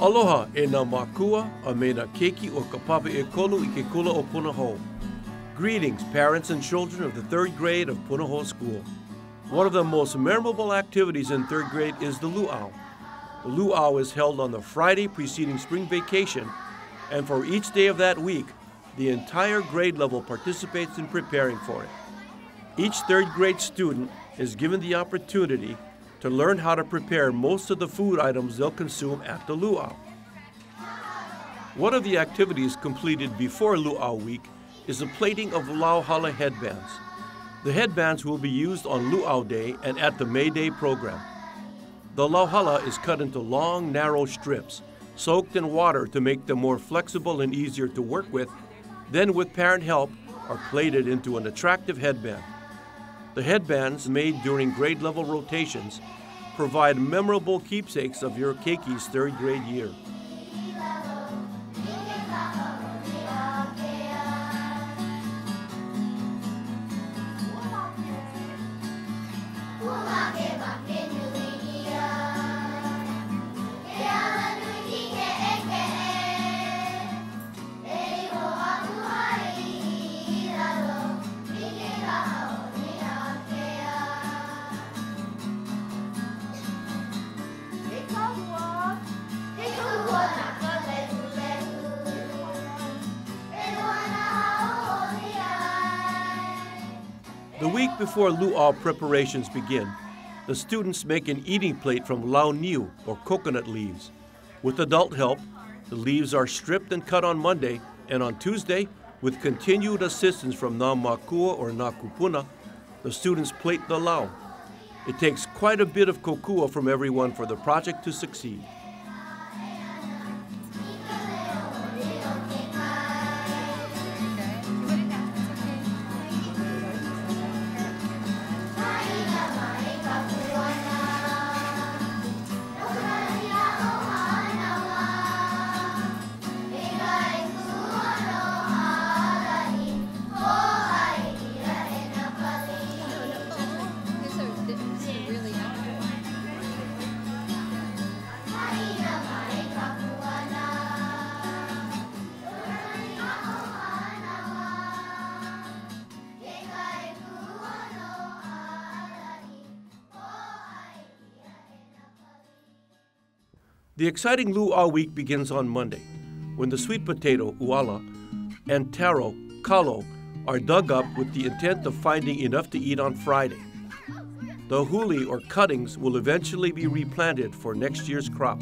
Aloha e nā makua a me nā keiki o ka papa e kolu I ke kula o Punahou. Greetings, parents and children of the 3rd grade of Punahou School. One of the most memorable activities in 3rd grade is the luau. The luau is held on the Friday preceding spring vacation, and for each day of that week, the entire grade level participates in preparing for it. Each 3rd grade student is given the opportunity to learn how to prepare most of the food items they'll consume at the luau. One of the activities completed before luau week is the plating of lauhala headbands. The headbands will be used on luau day and at the May Day program. The lauhala is cut into long, narrow strips, soaked in water to make them more flexible and easier to work with, then with parent help are plated into an attractive headband. The headbands made during grade level rotations provide memorable keepsakes of your keiki's 3rd grade year. The week before luau preparations begin, the students make an eating plate from lau niu, or coconut leaves. With adult help, the leaves are stripped and cut on Monday, and on Tuesday, with continued assistance from nā makua or nā kupuna, the students plate the lau. It takes quite a bit of kokua from everyone for the project to succeed. The exciting luau week begins on Monday, when the sweet potato, uala, and taro, kalo, are dug up with the intent of finding enough to eat on Friday. The huli, or cuttings, will eventually be replanted for next year's crop.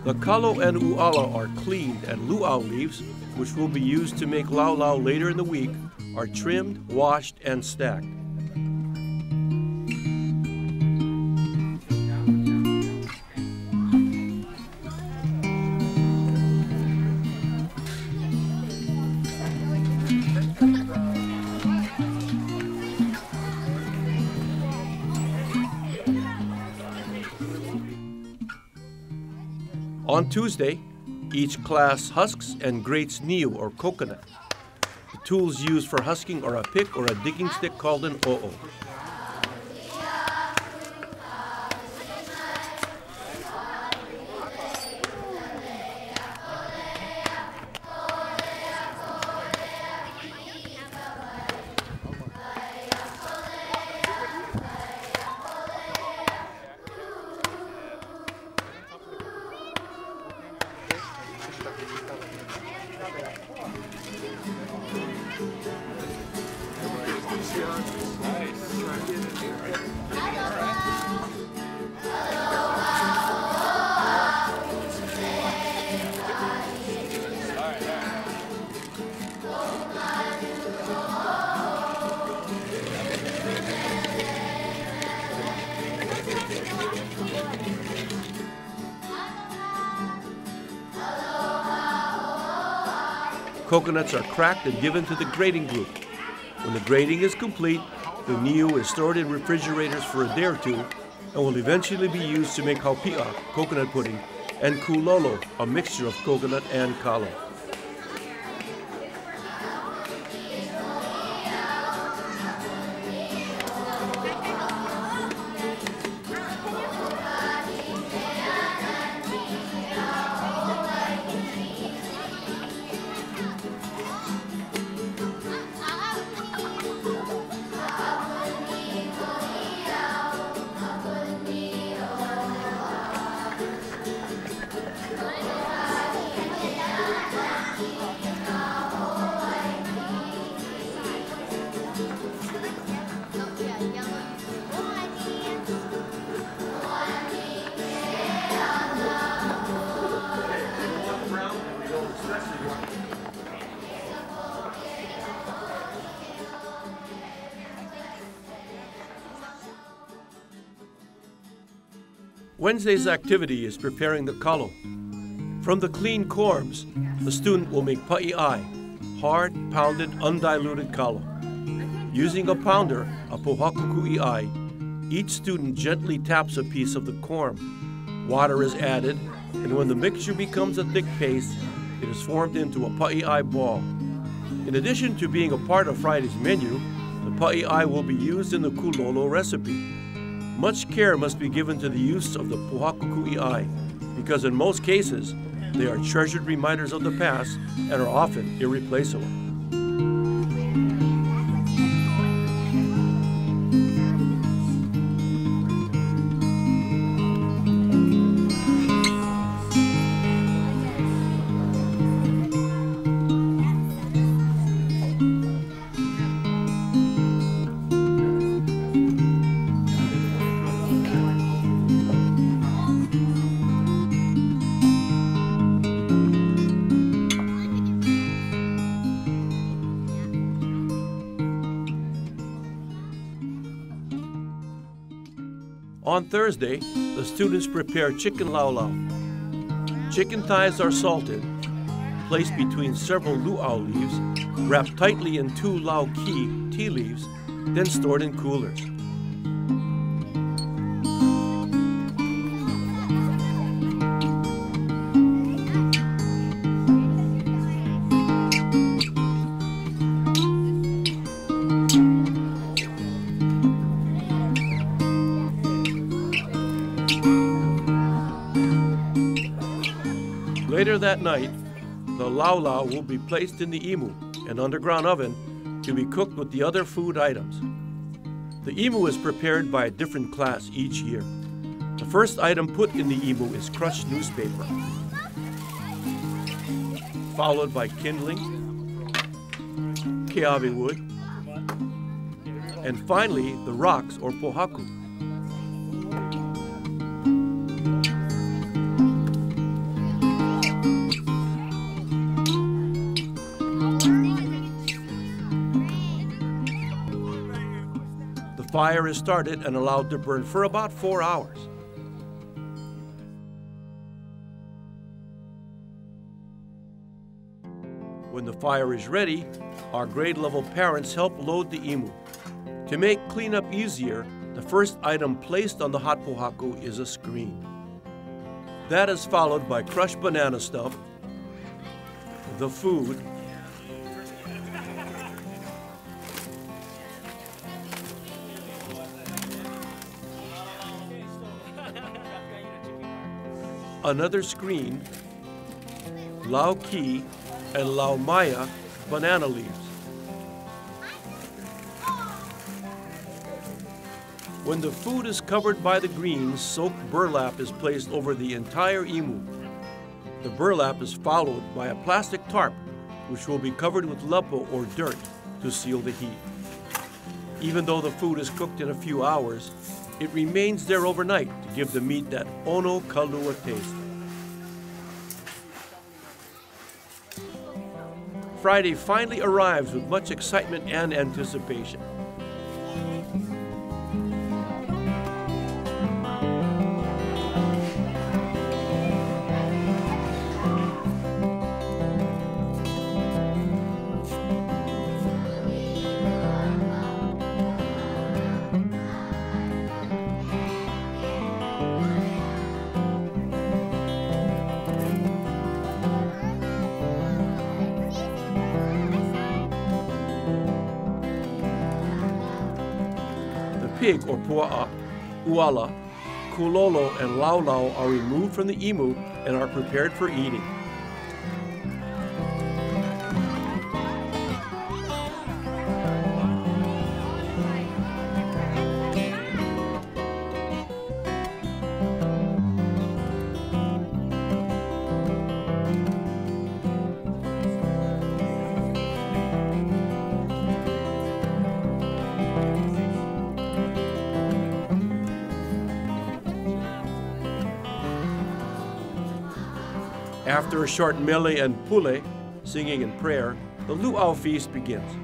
The kalo and uala are cleaned, and luau leaves, which will be used to make lau lau later in the week, are trimmed, washed, and stacked. On Tuesday, each class husks and grates niu or coconut. The tools used for husking are a pick or a digging stick called an o'o. Coconuts are cracked and given to the grading group. When the grading is complete, the niu is stored in refrigerators for a day or two and will eventually be used to make haupia, coconut pudding, and kulolo, a mixture of coconut and kalo. Wednesday's activity is preparing the kalo. From the clean corms, the student will make pa'i'ai, hard, pounded, undiluted kalo. Using a pounder, a pohakuku'i'ai, each student gently taps a piece of the corm. Water is added, and when the mixture becomes a thick paste, it is formed into a pa'i'ai ball. In addition to being a part of Friday's menu, the pa'i'ai will be used in the kulolo recipe. Much care must be given to the use of the pohakuku'i'ai because in most cases, they are treasured reminders of the past and are often irreplaceable. On Thursday, the students prepare chicken luau. Chicken thighs are salted, placed between several luau leaves, wrapped tightly in 2 lau ki tea leaves, then stored in coolers. Later that night, the lau will be placed in the imu, an underground oven, to be cooked with the other food items. The imu is prepared by a different class each year. The first item put in the imu is crushed newspaper, followed by kindling, keawe wood, and finally the rocks or pohaku. The fire is started and allowed to burn for about 4 hours. When the fire is ready, our grade level parents help load the imu. To make cleanup easier, the first item placed on the hot pohaku is a screen. That is followed by crushed banana stuff, the food, another screen, Lau Ki and Lau Maya banana leaves. When the food is covered by the greens, soaked burlap is placed over the entire imu. The burlap is followed by a plastic tarp, which will be covered with lepo or dirt to seal the heat. Even though the food is cooked in a few hours, it remains there overnight to give the meat that ono kalua taste. Friday finally arrives with much excitement and anticipation. Pig or pua'a, uala, kulolo, and laulau are removed from the imu and are prepared for eating. After a short mele and pule, singing and prayer, the luau feast begins.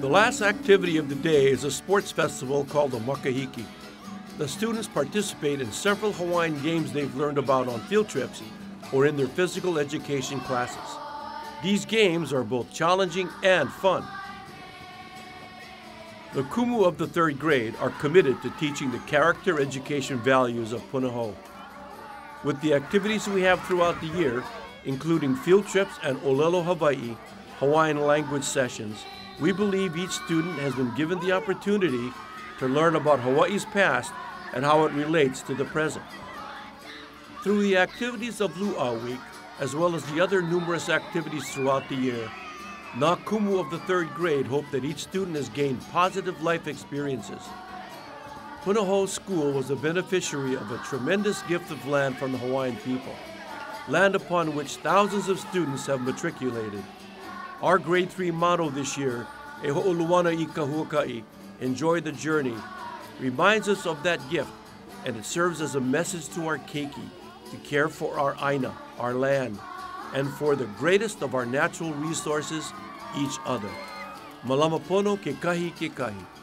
The last activity of the day is a sports festival called the Makahiki. The students participate in several Hawaiian games they've learned about on field trips or in their physical education classes. These games are both challenging and fun. The kumu of the third grade are committed to teaching the character education values of Punahou. With the activities we have throughout the year, including field trips and Olelo Hawaii, Hawaiian language sessions, we believe each student has been given the opportunity to learn about Hawaii's past and how it relates to the present. Through the activities of Luau Week, as well as the other numerous activities throughout the year, Na Kumu of the third grade hope that each student has gained positive life experiences. Punahou School was a beneficiary of a tremendous gift of land from the Hawaiian people, land upon which thousands of students have matriculated. Our grade 3 motto this year, E ho'oluana I kahuakai, enjoy the journey, reminds us of that gift, and it serves as a message to our keiki to care for our aina, our land, and for the greatest of our natural resources, each other. Malama pono ke kahi ke kahi.